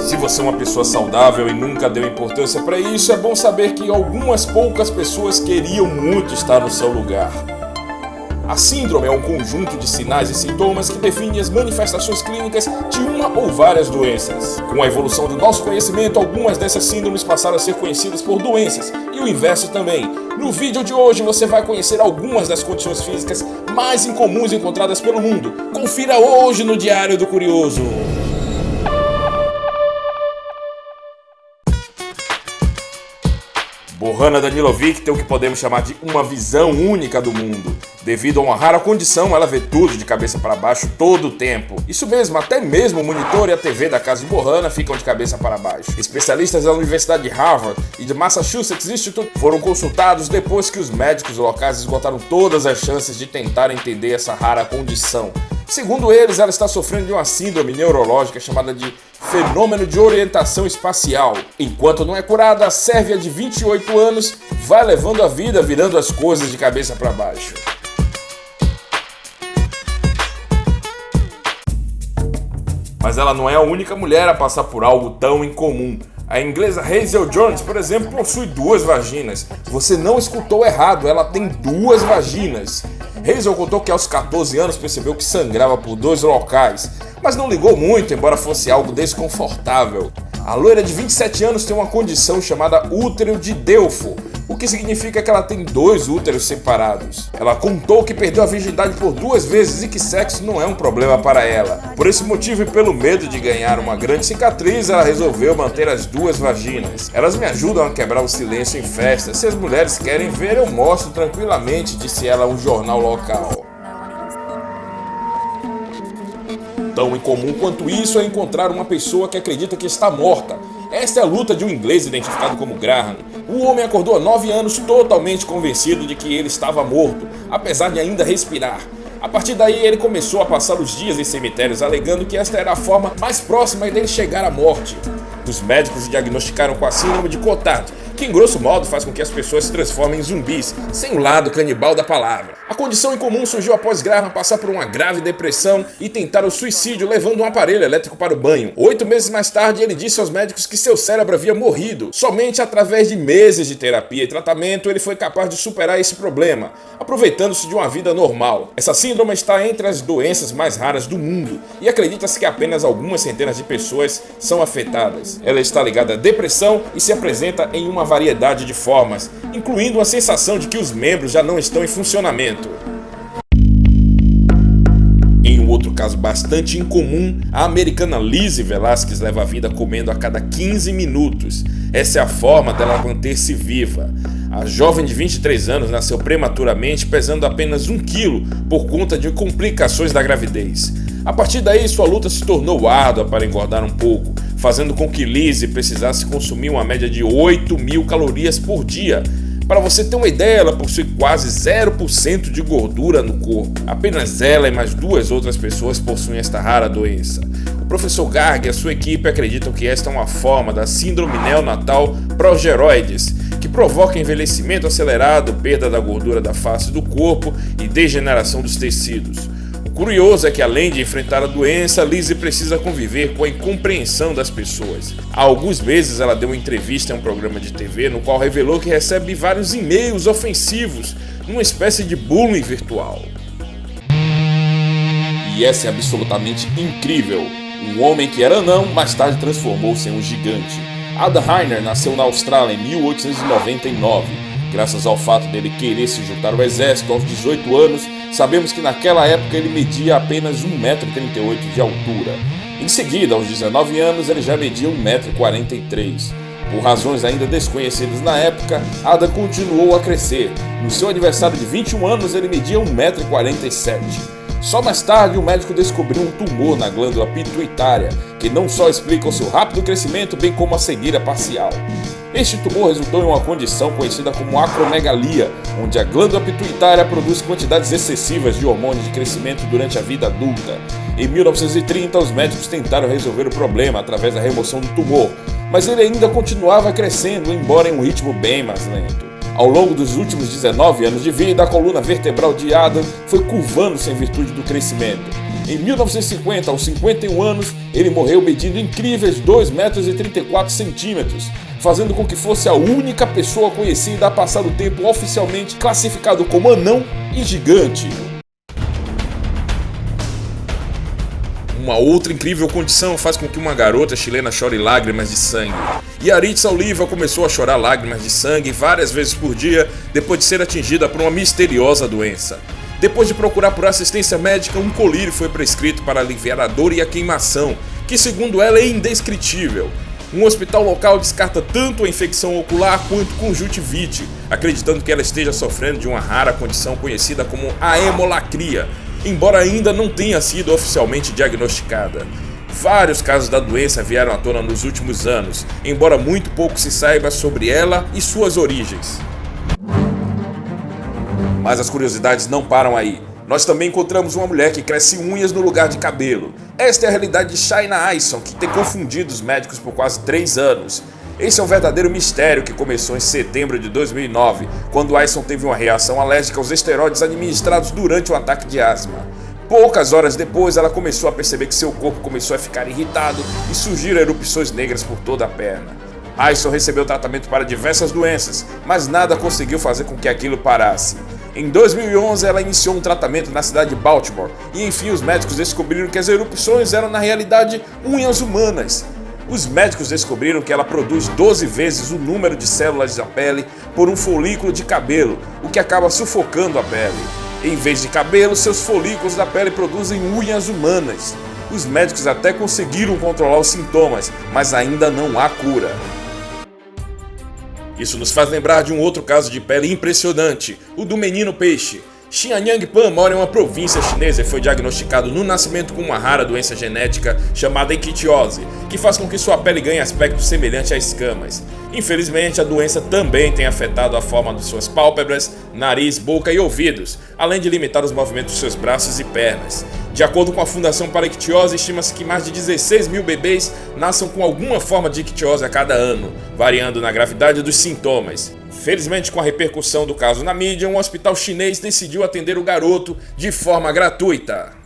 Se você é uma pessoa saudável e nunca deu importância para isso, é bom saber que algumas poucas pessoas queriam muito estar no seu lugar. A síndrome é um conjunto de sinais e sintomas que definem as manifestações clínicas de uma ou várias doenças. Com a evolução do nosso conhecimento, algumas dessas síndromes passaram a ser conhecidas por doenças, e o inverso também. No vídeo de hoje você vai conhecer algumas das condições físicas mais incomuns encontradas pelo mundo. Confira hoje no Diário do Curioso. Bohana Danilovic tem o que podemos chamar de uma visão única do mundo. Devido a uma rara condição, ela vê tudo de cabeça para baixo todo o tempo. Isso mesmo, até mesmo o monitor e a TV da casa de Bohana ficam de cabeça para baixo. Especialistas da Universidade de Harvard e de Massachusetts Institute foram consultados depois que os médicos locais esgotaram todas as chances de tentar entender essa rara condição. Segundo eles, ela está sofrendo de uma síndrome neurológica chamada de fenômeno de orientação espacial. Enquanto não é curada, a Sérvia de 28 anos vai levando a vida virando as coisas de cabeça para baixo. Mas ela não é a única mulher a passar por algo tão incomum. A inglesa Hazel Jones, por exemplo, possui 2 vaginas. Você não escutou errado, ela tem 2 vaginas. Hazel contou que aos 14 anos percebeu que sangrava por 2 locais, mas não ligou muito, embora fosse algo desconfortável. A loira de 27 anos tem uma condição chamada útero de Delfo, o que significa que ela tem 2 úteros separados. Ela contou que perdeu a virgindade por 2 vezes e que sexo não é um problema para ela. Por esse motivo e pelo medo de ganhar uma grande cicatriz, ela resolveu manter as 2 vaginas. Elas me ajudam a quebrar o silêncio em festas. Se as mulheres querem ver, eu mostro tranquilamente, disse ela a um jornal local. Tão incomum quanto isso é encontrar uma pessoa que acredita que está morta. Esta é a luta de um inglês identificado como Graham. O homem acordou há 9 anos totalmente convencido de que ele estava morto, apesar de ainda respirar. A partir daí ele começou a passar os dias em cemitérios, alegando que esta era a forma mais próxima dele chegar à morte. Os médicos o diagnosticaram com a síndrome de Cotard, que em grosso modo faz com que as pessoas se transformem em zumbis, sem o lado canibal da palavra. A condição incomum surgiu após Graham passar por uma grave depressão e tentar o suicídio levando um aparelho elétrico para o banho. 8 meses mais tarde ele disse aos médicos que seu cérebro havia morrido. Somente através de meses de terapia e tratamento ele foi capaz de superar esse problema, aproveitando-se de uma vida normal. Essa síndrome está entre as doenças mais raras do mundo e acredita-se que apenas algumas centenas de pessoas são afetadas. Ela está ligada à depressão e se apresenta em uma variedade de formas, incluindo a sensação de que os membros já não estão em funcionamento. Em um outro caso bastante incomum, a americana Lizzie Velasquez leva a vida comendo a cada 15 minutos. Essa é a forma dela manter-se viva. A jovem de 23 anos nasceu prematuramente, pesando apenas 1 quilo por conta de complicações da gravidez. A partir daí, sua luta se tornou árdua para engordar um pouco, fazendo com que Lizzie precisasse consumir uma média de 8.000 calorias por dia. Para você ter uma ideia, ela possui quase 0% de gordura no corpo. Apenas ela e mais 2 outras pessoas possuem esta rara doença. O professor Garg e a sua equipe acreditam que esta é uma forma da síndrome neonatal progeroides, que provoca envelhecimento acelerado, perda da gordura da face do corpo e degeneração dos tecidos. O curioso é que, além de enfrentar a doença, Lizzie precisa conviver com a incompreensão das pessoas. Há alguns meses ela deu uma entrevista em um programa de TV no qual revelou que recebe vários e-mails ofensivos, numa espécie de bullying virtual. E essa é absolutamente incrível. Um homem que era anão, mais tarde transformou-se em um gigante. Adam Heiner nasceu na Austrália em 1899. Graças ao fato dele querer se juntar ao exército aos 18 anos, sabemos que naquela época ele media apenas 1,38 m de altura. Em seguida, aos 19 anos, ele já media 1,43 m. Por razões ainda desconhecidas na época, Adam continuou a crescer. No seu aniversário de 21 anos, ele media 1,47 m. Só mais tarde, o médico descobriu um tumor na glândula pituitária, que não só explica o seu rápido crescimento, bem como a cegueira parcial. Este tumor resultou em uma condição conhecida como acromegalia, onde a glândula pituitária produz quantidades excessivas de hormônios de crescimento durante a vida adulta. Em 1930, os médicos tentaram resolver o problema através da remoção do tumor, mas ele ainda continuava crescendo, embora em um ritmo bem mais lento. Ao longo dos últimos 19 anos de vida, a coluna vertebral de Adam foi curvando-se em virtude do crescimento. Em 1950, aos 51 anos, ele morreu medindo incríveis 2,34 metros, fazendo com que fosse a única pessoa conhecida a passar o tempo oficialmente classificado como anão e gigante. Uma outra incrível condição faz com que uma garota chilena chore lágrimas de sangue. Yaritza Oliva começou a chorar lágrimas de sangue várias vezes por dia depois de ser atingida por uma misteriosa doença. Depois de procurar por assistência médica, um colírio foi prescrito para aliviar a dor e a queimação, que segundo ela é indescritível. Um hospital local descarta tanto a infecção ocular quanto conjuntivite, acreditando que ela esteja sofrendo de uma rara condição conhecida como a hemolacria, embora ainda não tenha sido oficialmente diagnosticada. Vários casos da doença vieram à tona nos últimos anos, embora muito pouco se saiba sobre ela e suas origens. Mas as curiosidades não param aí. Nós também encontramos uma mulher que cresce unhas no lugar de cabelo. Esta é a realidade de China Aison, que tem confundido os médicos por quase 3 anos. Esse é um verdadeiro mistério que começou em setembro de 2009, quando Aison teve uma reação alérgica aos esteroides administrados durante um ataque de asma. Poucas horas depois, ela começou a perceber que seu corpo começou a ficar irritado e surgiram erupções negras por toda a perna. Aison recebeu tratamento para diversas doenças, mas nada conseguiu fazer com que aquilo parasse. Em 2011, ela iniciou um tratamento na cidade de Baltimore e enfim os médicos descobriram que as erupções eram na realidade unhas humanas. Os médicos descobriram que ela produz 12 vezes o número de células da pele por um folículo de cabelo, o que acaba sufocando a pele. Em vez de cabelo, seus folículos da pele produzem unhas humanas. Os médicos até conseguiram controlar os sintomas, mas ainda não há cura. Isso nos faz lembrar de um outro caso de pele impressionante, o do menino peixe. Xianyangpan mora em uma província chinesa e foi diagnosticado no nascimento com uma rara doença genética chamada ictiose, que faz com que sua pele ganhe aspecto semelhante a escamas. Infelizmente, a doença também tem afetado a forma de suas pálpebras, nariz, boca e ouvidos, além de limitar os movimentos de seus braços e pernas. De acordo com a Fundação para a Ictiose, estima-se que mais de 16 mil bebês nasçam com alguma forma de ictiose a cada ano, variando na gravidade dos sintomas. Felizmente, com a repercussão do caso na mídia, um hospital chinês decidiu atender o garoto de forma gratuita.